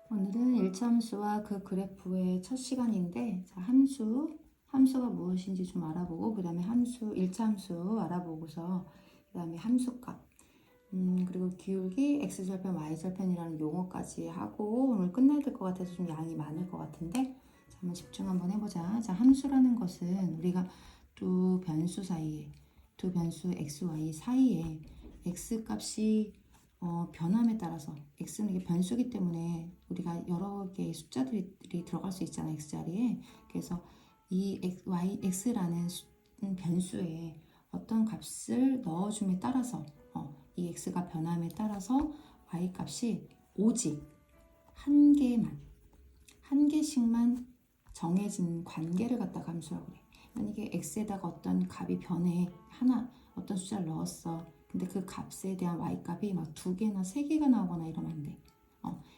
오늘은 일차함수와 그 그래프의 첫 시간인데, 자, 함수가 무엇인지 좀 알아보고, 그 다음에 일차함수 알아보고서, 그 다음에 함수값, 그리고 기울기, x절편, y절편이라는 용어까지 하고, 오늘 끝내야 될 것 같아서 좀 양이 많을 것 같은데, 자, 한번 집중 한번 해보자. 자, 함수라는 것은 우리가 두 변수 x, y 사이에 x 값이 변함에 따라서 x는 이게 변수기 때문에 우리가 여러 개의 숫자들이 들어갈 수 있잖아 x자리에. 그래서 이 x라는 변수에 어떤 값을 넣어줌에 따라서 이 x가 변함에 따라서 y 값이 오직 한 개씩만 정해진 관계를 갖다가 함수라고 그래. 만약에 x에다가 어떤 값이 변해 어떤 숫자를 넣었어. 근데 그 값에 대한 y값이 막 2개나 3개가 나오거나 이러면 안 돼.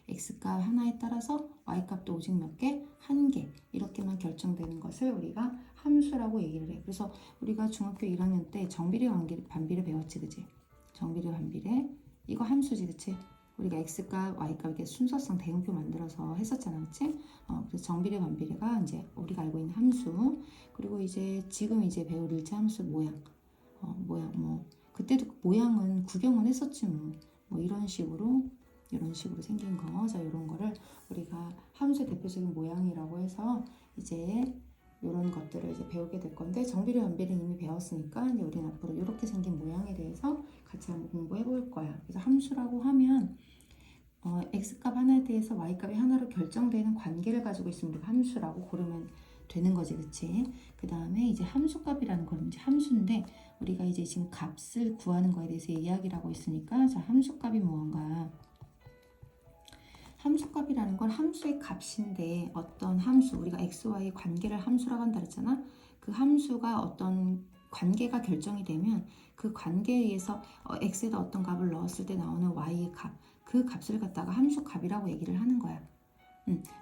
x값 하나에 따라서 y값도 오직 몇 개? 1개. 이렇게만 결정되는 것을 우리가 함수라고 얘기를 해. 그래서 우리가 중학교 1학년 때 정비례 반비례 배웠지, 그치? 정비례 반비례. 이거 함수지, 그치? 우리가 x값, y값 이렇게 순서상 대응표 만들어서 했었잖아, 그치? 그래서 정비례 반비례가 이제 우리가 알고 있는 함수. 그리고 지금 배울 일차함수 모양 뭐 그때도 모양은 구경은 했었지 뭐 이런 식으로 생긴 거. 자, 이런 거를 우리가 함수의 대표적인 모양이라고 해서 이제 이런 것들을 이제 배우게 될 건데, 정비례 반비례는 이미 배웠으니까 이제 우리는 앞으로 이렇게 생긴 모양에 대해서 같이 한번 공부해 볼 거야. 그래서 함수라고 하면 x값 하나에 대해서 y값이 하나로 결정되는 관계를 가지고 있으면 우리가 함수라고 고르면 되는 거지, 그치? 그 다음에 이제 함수값이라는 건 이제 함수인데, 우리가 이제 지금 값을 구하는 거에 대해서 이야기를 하고 있으니까, 자, 함수값이 무언가? 함수값이라는 건 함수의 값인데, 어떤 함수, 우리가 x, y 관계를 함수라고 한다 그랬잖아? 그 함수가 어떤 관계가 결정이 되면 그 관계에 의해서 x에다 어떤 값을 넣었을 때 나오는 y의 값, 그 값을 갖다가 함수값이라고 얘기를 하는 거야.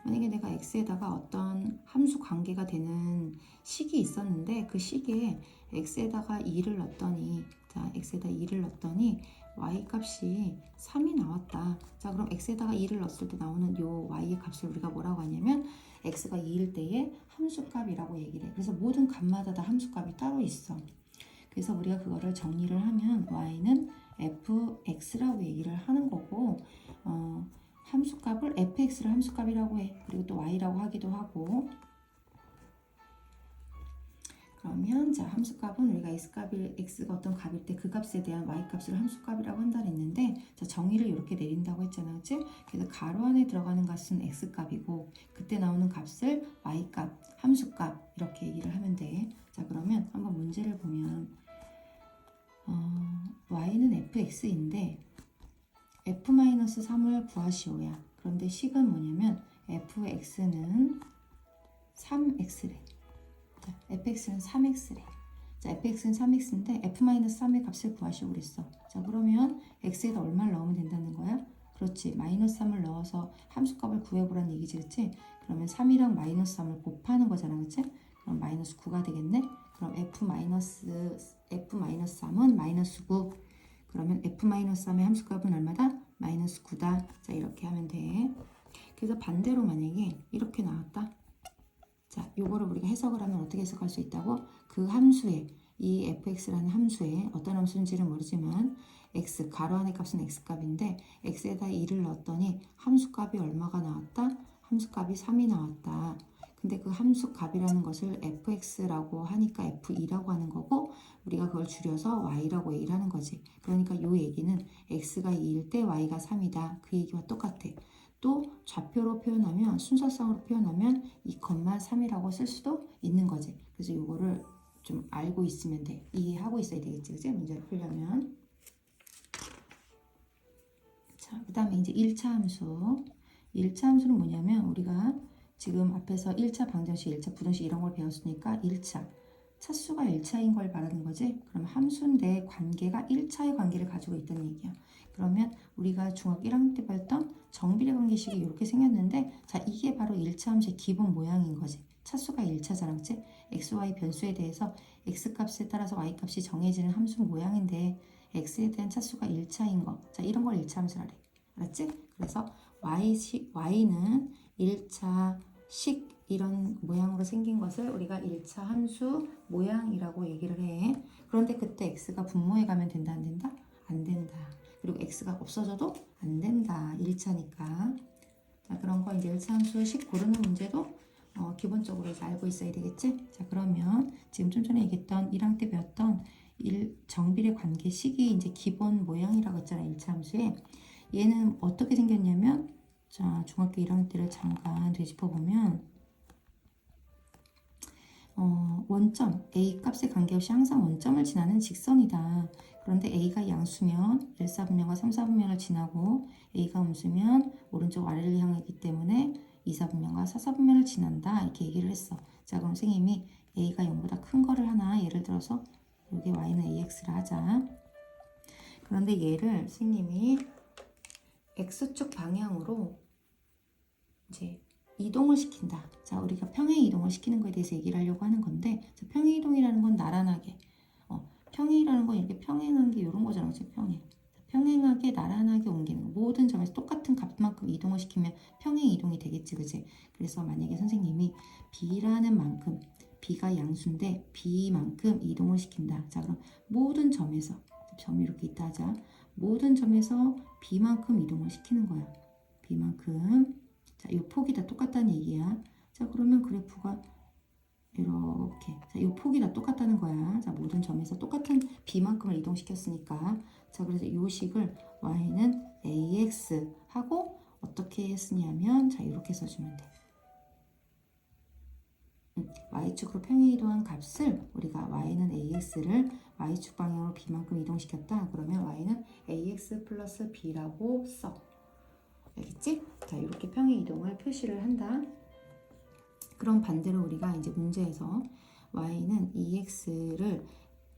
만약에 내가 x에다가 어떤 함수 관계가 되는 식이 있었는데, 그 식에 x에다가 2를 넣었더니, 자, x에다 2를 넣었더니 y 값이 3이 나왔다. 자, 그럼 x에다가 2를 넣었을 때 나오는 요 y의 값을 우리가 뭐라고 하냐면 x가 2일 때의 함수값이라고 얘기를 해. 그래서 모든 값마다 다 함수값이 따로 있어. 그래서 우리가 그거를 정리를 하면 y는 fx라고 얘기를 하는 거고, 함수값을 fx를 함수값이라고 해. 그리고 또 y라고 하기도 하고. 그러면 자, 함수값은 우리가 x가 어떤 값일 때 그 값에 대한 y값을 함수값이라고 한다 했는데, 자, 정의를 이렇게 내린다고 했잖아, 그치? 그래서 가로 안에 들어가는 값은 x값이고, 그때 나오는 값을 y값, 함수값 이렇게 얘기를 하면 돼. 자, 그러면 한번 문제를 보면 y는 fx인데 f-3을 구하시오야. 그런데 식은 뭐냐면 fx는 3x래. 자, fx는 3x래. 자, fx는 3x인데 f-3의 값을 구하시오 그랬어. 자, 그러면 x에다 얼마를 넣으면 된다는 거야? 그렇지. 마이너스 3을 넣어서 함수값을 구해보라는 얘기지, 그치? 그러면 3이랑 마이너스 3을 곱하는 거잖아, 그치? 그럼 마이너스 9가 되겠네? 그럼 f-3은 마이너스 9. 그러면 f-3의 함수값은 얼마다? 마이너스 9다. 자, 이렇게 하면 돼. 그래서 반대로 만약에 이렇게 나왔다. 자, 요거를 우리가 해석을 하면 어떻게 해석할 수 있다고? 그 함수에, 이 fx라는 함수에 어떤 함수인지는 모르지만 x, 가로 안의 값은 x값인데 x에다 2를 넣었더니 함수값이 얼마가 나왔다? 함수값이 3이 나왔다. 근데 그 함수값이라는 것을 fx라고 하니까 f2라고 하는 거고, 우리가 그걸 줄여서 y라고 얘기를 하는 거지. 그러니까 요 얘기는 x가 2일 때 y가 3이다. 그 얘기와 똑같아. 또 좌표로 표현하면, 순서상으로 표현하면 2,3이라고 쓸 수도 있는 거지. 그래서 이거를 좀 알고 있으면 돼. 이해하고 있어야 되겠지, 그치? 문제를 풀려면. 자, 그 다음에 이제 1차 함수. 1차 함수는 뭐냐면, 우리가 지금 앞에서 1차 방정식, 1차 부등식 이런 걸 배웠으니까 1차. 차수가 1차인 걸 말하는 거지. 그럼 함수인데 관계가 1차의 관계를 가지고 있다는 얘기야. 그러면 우리가 중학교 1학년 때 배웠던 정비례 관계식이 이렇게 생겼는데, 자, 이게 바로 1차 함수의 기본 모양인 거지. 차수가 1차잖아, 그치? x, y 변수에 대해서 x값에 따라서 y값이 정해지는 함수 모양인데 x에 대한 차수가 1차인 거. 자, 이런 걸 1차 함수라래. 알았지? 그래서 y는 1차 식 이런 모양으로 생긴 것을 우리가 1차 함수 모양이라고 얘기를 해. 그런데 그때 x가 분모해 가면 된다, 안 된다? 안 된다. 그리고 x가 없어져도 안 된다. 1차니까. 자, 그런 거 이제 1차 함수 식 고르는 문제도 기본적으로 이제 알고 있어야 되겠지? 자, 그러면 지금 좀 전에 얘기했던 1항 때 배웠던 정비례 관계식이 이제 기본 모양이라고 했잖아, 1차 함수에. 얘는 어떻게 생겼냐면, 자, 중학교 1학년 때를 잠깐 되짚어 보면, 원점, A 값에 관계없이 항상 원점을 지나는 직선이다. 그런데 A가 양수면 1사분면과 3사분면을 지나고 A가 음수면 오른쪽 아래를 향하기 때문에 2사분면과 4사분면을 지난다. 이렇게 얘기를 했어. 자, 그럼 선생님이 A가 0보다 큰 거를 하나 예를 들어서 여기 Y는 AX를 하자. 그런데 얘를 선생님이 X축 방향으로 이제 이동을 시킨다. 자, 우리가 평행 이동을 시키는 거에 대해서 얘기를 하려고 하는 건데, 자, 평행 이동이라는 건 나란하게, 평행이라는 건 이렇게 평행한 게 이런 거잖아, 그치? 평행. 평행하게 나란하게 옮기는 거. 모든 점에서 똑같은 값만큼 이동을 시키면 평행 이동이 되겠지, 그치? 그래서 만약에 선생님이 B라는 만큼, B가 양수인데 B만큼 이동을 시킨다. 자, 그럼 모든 점에서, 점이 이렇게 있다 하자. 모든 점에서 B만큼 이동을 시키는 거야. B만큼. 자, 이 폭이 다 똑같다는 얘기야. 자, 그러면 그래프가 이렇게. 자, 이 폭이 다 똑같다는 거야. 자, 모든 점에서 똑같은 B만큼을 이동시켰으니까. 자, 그래서 이 식을 Y는 AX 하고 어떻게 쓰냐면, 자, 이렇게 써주면 돼. Y축으로 평행 이동한 값을 우리가 Y는 AX를 Y축 방향으로 B만큼 이동시켰다. 그러면 Y는 AX 플러스 B라고 써. 알겠지? 자, 이렇게 평행 이동을 표시를 한다. 그럼 반대로 우리가 이제 문제에서 y는 2x를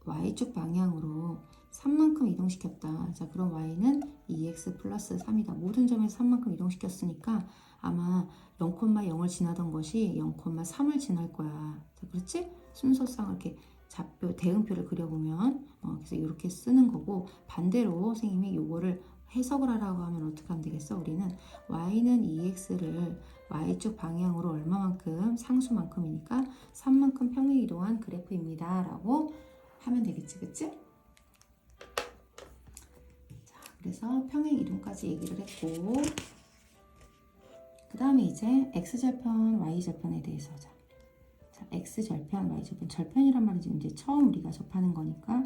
y축 방향으로 3만큼 이동시켰다. 자, 그럼 y는 2x 플러스 3이다. 모든 점에서 3만큼 이동시켰으니까 아마 0,0을 지나던 것이 0,3을 지날 거야. 자, 그렇지? 순서상 이렇게 좌표, 대응표를 그려보면 그래서 이렇게 쓰는 거고, 반대로 선생님이 요거를 해석을 하라고 하면 어떻게 하면 되겠어? 우리는 y는 2x를 y축 방향으로 얼마만큼? 상수만큼이니까 3만큼 평행 이동한 그래프입니다. 라고 하면 되겠지, 그치? 자, 그래서 평행 이동까지 얘기를 했고, 그 다음에 이제 x절편, y절편에 대해서 하자. 자, x절편, y절편. 절편이란 말은 지금 이제 처음 우리가 접하는 거니까,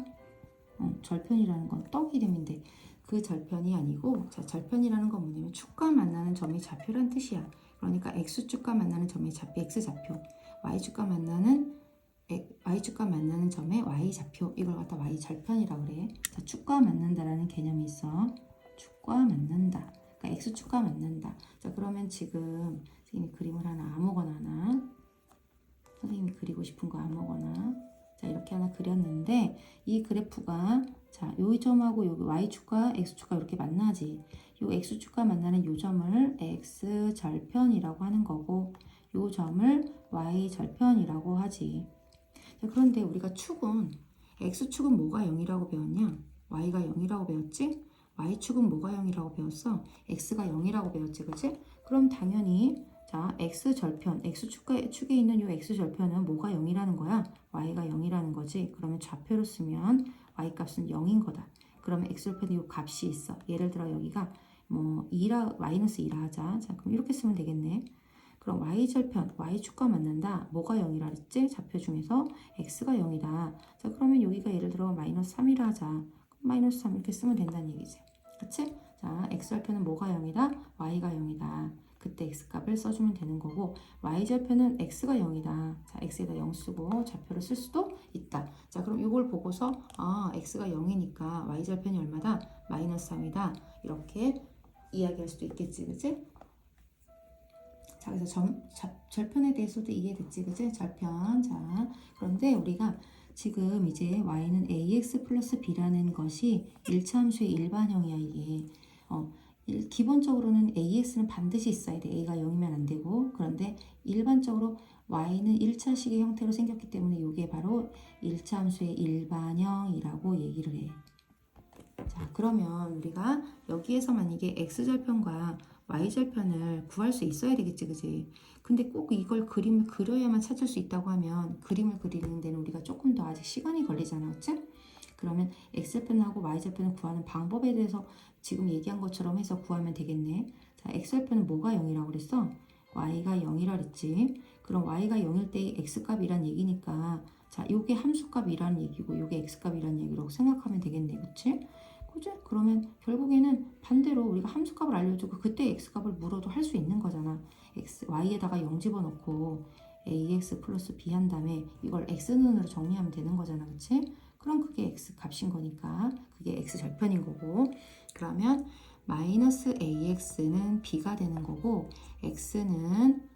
절편이라는 건 떡 이름인데, 그 절편이 아니고, 자, 절편이라는 건 뭐냐면 축과 만나는 점이 좌표란 뜻이야. 그러니까 x축과 만나는 점의 좌표 x좌표, y축과 만나는 점의 y좌표, 이걸 갖다 y절편이라고 그래. 자, 축과 만난다라는 개념이 있어. 축과 만난다. 그러니까 x축과 만난다. 자, 그러면 지금 선생님이 그림을 아무거나 하나, 선생님이 그리고 싶은 거 아무거나, 자, 이렇게 하나 그렸는데, 이 그래프가, 자, 요 점하고 여기 y축과 x축과 이렇게 만나지. 요 x축과 만나는 요 점을 x절편이라고 하는 거고, 요 점을 y절편이라고 하지. 자, 그런데 우리가 축은, x축은 뭐가 0이라고 배웠냐? y가 0이라고 배웠지? y축은 뭐가 0이라고 배웠어? x가 0이라고 배웠지, 그치? 그럼 당연히, 자, x절편, x축에 있는 요 x절편은 뭐가 0이라는 거야? y가 0이라는 거지. 그러면 좌표로 쓰면 y값은 0인 거다. 그러면 x절편에 요 값이 있어. 예를 들어 여기가 뭐 2라, 마이너스 2라 하자. 자, 그럼 이렇게 쓰면 되겠네. 그럼 y절편, y축과 만난다. 뭐가 0이라 그랬지? 좌표 중에서 x가 0이다. 자, 그러면 여기가 예를 들어 마이너스 3이라 하자. 마이너스 3 이렇게 쓰면 된다는 얘기지. 그치? 자, x절편은 뭐가 0이다? y가 0이다. 그때 x값을 써주면 되는 거고, y절편은 x가 0이다. 자, x에다 0 쓰고 좌표를 쓸 수도 있다. 자, 그럼 이걸 보고서 x가 0이니까 y절편이 얼마다? 마이너스 3이다. 이렇게 이야기할 수도 있겠지, 그치? 자, 그래서 절편에 대해서도 이해됐지, 그치? 절편. 자, 그런데 우리가 지금 이제 y는 ax 플러스 b라는 것이 1차 함수의 일반형이야, 이게. 기본적으로는 AX는 반드시 있어야 돼. A가 0이면 안 되고. 그런데 일반적으로 Y는 1차식의 형태로 생겼기 때문에 이게 바로 1차 함수의 일반형이라고 얘기를 해. 자, 그러면 우리가 여기에서 만약에 X절편과 y절편을 구할 수 있어야 되겠지, 그지? 근데 꼭 이걸 그림을 그려야만 찾을 수 있다고 하면 그림을 그리는 데는 우리가 조금 더 아직 시간이 걸리잖아, 그치? 그러면 x절편하고 y절편을 구하는 방법에 대해서 지금 얘기한 것처럼 해서 구하면 되겠네. 자, x절편은 뭐가 0이라고 그랬어? y가 0이라 그랬지. 그럼 y가 0일 때 x값이란 얘기니까 자, 요게 함수값이라는 얘기고 요게 x값이라는 얘기라고 생각하면 되겠네, 그치? 그지? 그러면 결국에는 반대로 우리가 함수값을 알려주고 그때 x값을 물어도 할 수 있는 거잖아. y에다가 0 집어넣고 ax 플러스 b 한 다음에 이걸 x는으로 정리하면 되는 거잖아, 그치? 그럼 그게 x 값인 거니까 그게 x 절편인 거고, 그러면 마이너스 ax는 b가 되는 거고 x는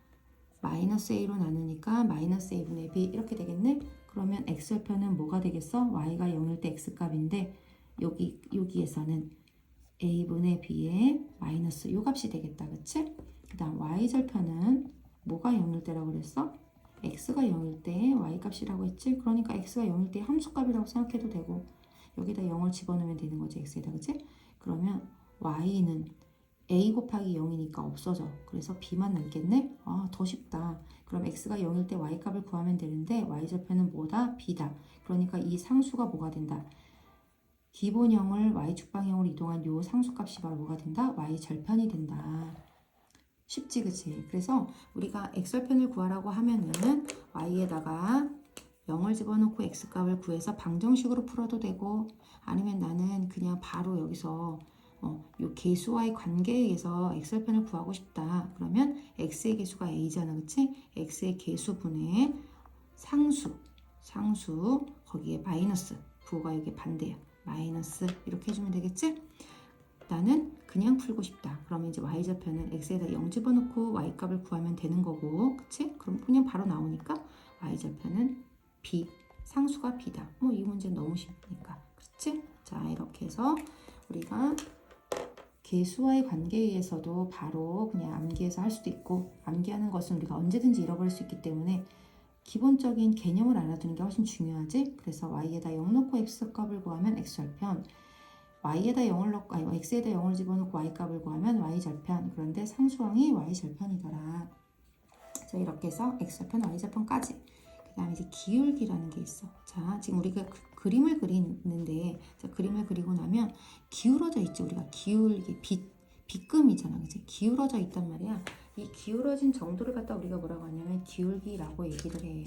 마이너스 a로 나누니까 마이너스 a분의 b 이렇게 되겠네. 그러면 x절편은 뭐가 되겠어? y가 0일 때 x값인데 여기에서는 a분의 b의 마이너스 요 값이 되겠다, 그치? 그 다음 y절편은 뭐가 0일 때라고 그랬어? x가 0일 때 y값이라고 했지? 그러니까 x가 0일 때 함수값이라고 생각해도 되고 여기다 0을 집어넣으면 되는 거지, x에다, 그치? 그러면 y는 a 곱하기 0이니까 없어져. 그래서 b만 남겠네? 아, 더 쉽다. 그럼 x가 0일 때 y값을 구하면 되는데 y절편은 뭐다? b다. 그러니까 이 상수가 뭐가 된다? 기본형을 y축방형으로 이동한 요 상수값이 바로 뭐가 된다? y절편이 된다. 쉽지, 그치? 그래서 우리가 x절편을 구하라고 하면은 y에다가 0을 집어넣고 x값을 구해서 방정식으로 풀어도 되고 아니면 나는 그냥 바로 여기서 요 계수와의 관계에 의해서 x절편을 구하고 싶다. 그러면 x의 계수가 a잖아, 그치? x의 계수분의 상수 거기에 마이너스 부호가 여기 반대야. 마이너스 이렇게 해주면 되겠지? 나는 그냥 풀고 싶다. 그러면 이제 y절편은 x에다 0 집어넣고 y값을 구하면 되는 거고, 그치? 그럼 그냥 바로 나오니까 y절편은 b, 상수가 b다. 뭐 이 문제는 너무 쉽으니까, 그렇지? 자, 이렇게 해서 우리가 계수와의 관계에 의해서도 바로 그냥 암기해서 할 수도 있고, 암기하는 것은 우리가 언제든지 잃어버릴 수 있기 때문에 기본적인 개념을 알아두는 게 훨씬 중요하지. 그래서 y에다 0 넣고 x값을 구하면 x절편, y에다 0을 넣고 x에다 0을 집어넣고 y값을 구하면 y절편. 그런데 상수항이 y절편이더라. 자, 이렇게 해서 x절편, y절편까지. 그 다음에 이제 기울기라는 게 있어. 자, 지금 우리가 그림을 그리는데, 자, 그림을 그리고 나면 기울어져 있지. 우리가 기울기, 빗금이잖아, 그치? 기울어져 있단 말이야. 이 기울어진 정도를 갖다 우리가 뭐라고 하냐면 기울기라고 얘기를 해.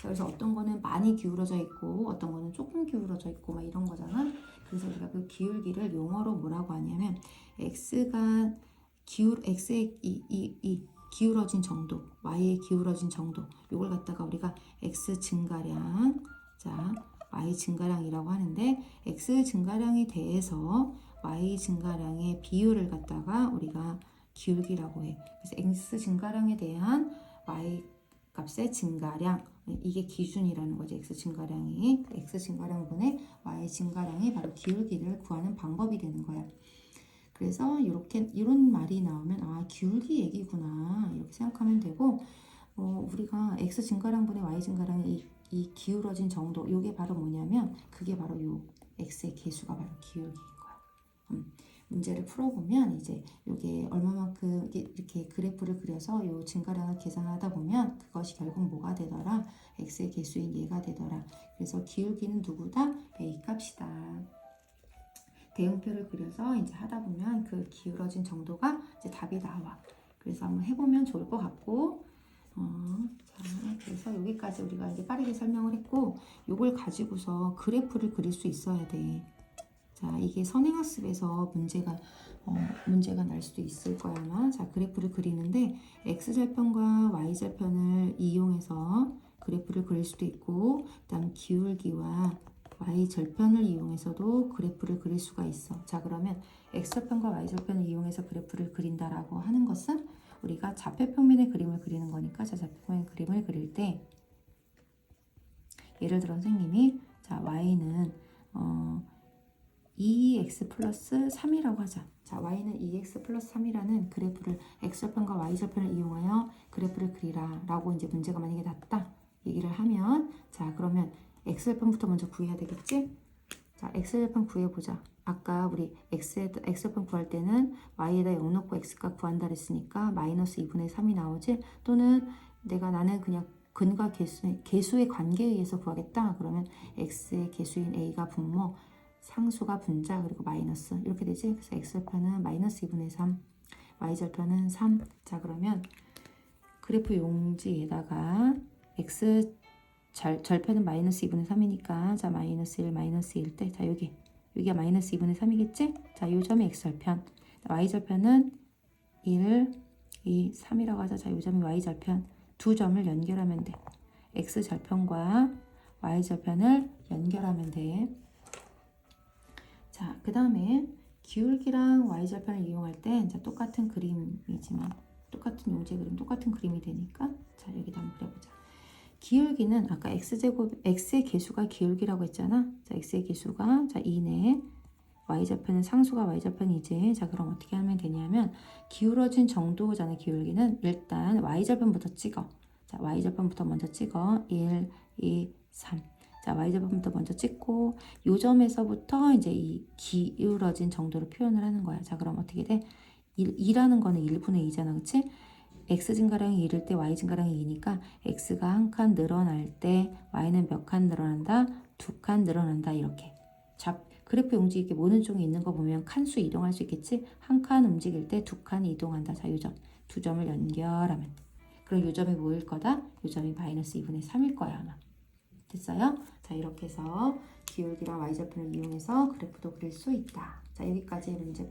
그래서 어떤 거는 많이 기울어져 있고 어떤 거는 조금 기울어져 있고 막 이런 거잖아. 그래서 우리가 그 기울기를 용어로 뭐라고 하냐면 x가 x의 이 기울어진 정도, y의 기울어진 정도, 요걸 갖다가 우리가 x 증가량, 자, y 증가량이라고 하는데 x 증가량에 대해서 y 증가량의 비율을 갖다가 우리가 기울기라고 해. 그래서 x 증가량에 대한 y 값의 증가량, 이게 기준이라는 거지. x 증가량분의 y 증가량이 바로 기울기를 구하는 방법이 되는 거야. 그래서 이런 말이 나오면 아, 기울기 얘기구나 이렇게 생각하면 되고, 우리가 x 증가량분의 y 증가량의 이 기울어진 정도, 요게 바로 뭐냐면 그게 바로 요 x의 계수가 바로 기울기인 거야. 문제를 풀어보면 이제 요게 얼마만큼 이렇게 그래프를 그려서 요 증가량을 계산하다 보면 그것이 결국 뭐가 되더라? x의 계수인 얘가 되더라. 그래서 기울기는 누구다? a 값이다. 대응표를 그려서 이제 하다 보면 그 기울어진 정도가 이제 답이 나와. 그래서 한번 해보면 좋을 것 같고, 자, 그래서 여기까지 우리가 이제 빠르게 설명을 했고, 요걸 가지고서 그래프를 그릴 수 있어야 돼. 자, 이게 선행학습에서 문제가 날 수도 있을 거야, 아마. 자, 그래프를 그리는데 x절편과 y절편을 이용해서 그래프를 그릴 수도 있고, 그다음 기울기와 y절편을 이용해서도 그래프를 그릴 수가 있어. 자, 그러면 x절편과 y절편을 이용해서 그래프를 그린다라고 하는 것은 우리가 좌표평면의 그림을 그리는 거니까, 자, 좌표평면의 그림을 그릴 때 예를 들어 선생님이 자, y는 2x 플러스 3이라고 하자. 자, y는 2x 플러스 3이라는 그래프를 x절편과 y절편을 이용하여 그래프를 그리라 라고 이제 문제가 만약에 났다 얘기를 하면, 자, 그러면 x절편부터 먼저 구해야 되겠지? 자, x절편 구해보자. 아까 우리 x좌편 구할 때는 y에다 0 넣고 x값 구한다 그랬으니까 마이너스 2분의 3이 나오지. 또는 나는 그냥 근과 개수의 관계에 의해서 구하겠다. 그러면 x의 개수인 a가 분모, 상수가 분자, 그리고 마이너스 이렇게 되지. 그래서 x절편은 마이너스 2분의 3, y절편은 3. 자, 그러면 그래프 용지에다가 절편은 마이너스 2분의 3이니까 자 마이너스 1 마이너스 1 때 자 여기가 마이너스 2분의 3이겠지? 자, 요 점이 x절편. y절편은 1, 2, 3이라고 하자. 자, 요 점이 y절편. 두 점을 연결하면 돼. x절편과 y절편을 연결하면 돼. 자, 그 다음에 기울기랑 y절편을 이용할 때 자, 똑같은 그림이지만 똑같은 용지 그림, 똑같은 그림이 되니까 자, 여기다 한번 그려보자. 기울기는 아까 x의 개수가 기울기라고 했잖아. 자, x의 개수가 자 2네. y좌편은 상수가 y좌편이지. 자, 그럼 어떻게 하면 되냐면 기울어진 정도잖아. 기울기는 일단 y좌편부터 찍어. 자, y좌편부터 먼저 찍어. 1, 2, 3. 자, y좌편부터 먼저 찍고 요 점에서부터 이제 이 기울어진 정도로 표현을 하는 거야. 자, 그럼 어떻게 돼? 2라는 거는 1분의 2잖아. 그치? x 증가량이 1일 때 y 증가량이 2니까 x가 한 칸 늘어날 때 y는 몇 칸 늘어난다? 2칸 늘어난다. 이렇게. 그래프 용지 이렇게 모는 쪽에 있는 거 보면 칸수 이동할 수 있겠지? 한 칸 움직일 때 2칸 이동한다. 자, 요 점. 두 점을 연결하면 돼. 그럼 요 점이 뭐일 거다? 요 점이 마이너스 2분의 3일 거야, 아마. 됐어요? 자, 이렇게 해서 기울기랑 y좌편을 이용해서 그래프도 그릴 수 있다. 자, 여기까지 문제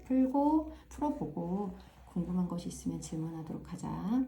풀어보고 궁금한 것이 있으면 질문하도록 하자.